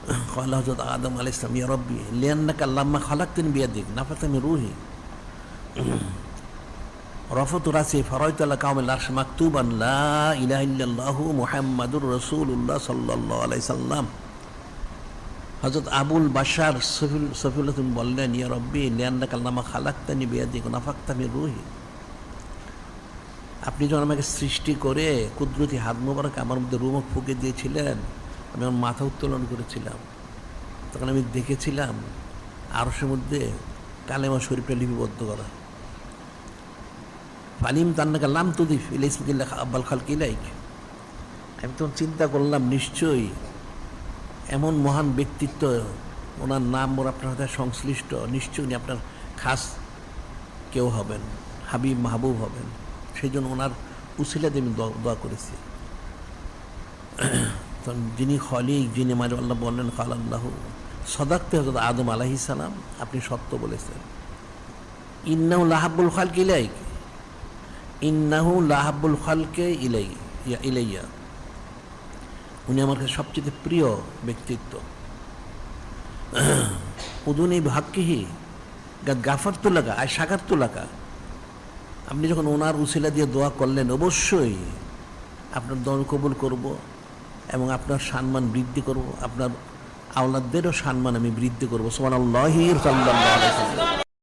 قال حضرت آدم علیہ السلام یا ربی لأنک لما خلقتنی بیدک نفخت من روحی رفعت رأسی فرأیت علی قوم العرش مکتوبا لا إله إلا الله محمد رسول الله صلی اللہ علیہ وسلم। হযরত আবুল বাশার সফিউল্লাহ বললেন ইয়া রব্বি লিআন্নাকা লামা খালাকতানি বিয়াদিকা ওয়া নাফাখতা মির রূহি, আপনি যখন আমাকে সৃষ্টি করে কুদরতি হাত মোবারক আমার মধ্যে রূহ ফুঁকে দিয়েছিলেন, আমি আমার মাথা উত্তোলন করেছিলাম, তখন আমি দেখেছিলাম আরশের মধ্যে কালেমা শরীফটা লিপিবদ্ধ করা। ফালিম তান্নাকা লাম তুদিফ ইলা ইসমিকা আব্বাল খালকি ইলাইক, আমি তখন চিন্তা করলাম নিশ্চয়ই এমন মহান ব্যক্তিত্ব, ওনার নাম ওর আপনার সাথে সংশ্লিষ্ট, নিশ্চয়ই উনি আপনার খাস কেউ হবেন, হাবিব মাহবুব হবেন, সেই জন্য ওনার উসিলাতে আমি দোয়া করেছি। তখন যিনি খলিক, যিনি মাঝে আল্লাহ বললেন কাল আল্লাহ সদাক্তে হযরত আদম আলাইহিস সালাম, আপনি সত্য বলেছেন। ইন্নাহু লাহাব্বুল খালকি ইলাইক, ইন্নাহু লাহাব্বুল খালকি ইলাইয়া, উনি আমার কাছে সবচেয়ে প্রিয় ব্যক্তিত্ব। উদুনি ভাক্কিহি গাফারতু লাকা আয় শাকারতু লাকা, আপনি যখন ওনার উসিলা দিয়ে দোয়া করলেন অবশ্যই আপনার দোয়া কবুল করব এবং আপনার সম্মান বৃদ্ধি করব, আপনার আওলাদদেরও সম্মান আমি বৃদ্ধি করব। সুবহানাল্লাহি সাল্লাল্লাহু আলাইহি ওয়াসাল্লাম।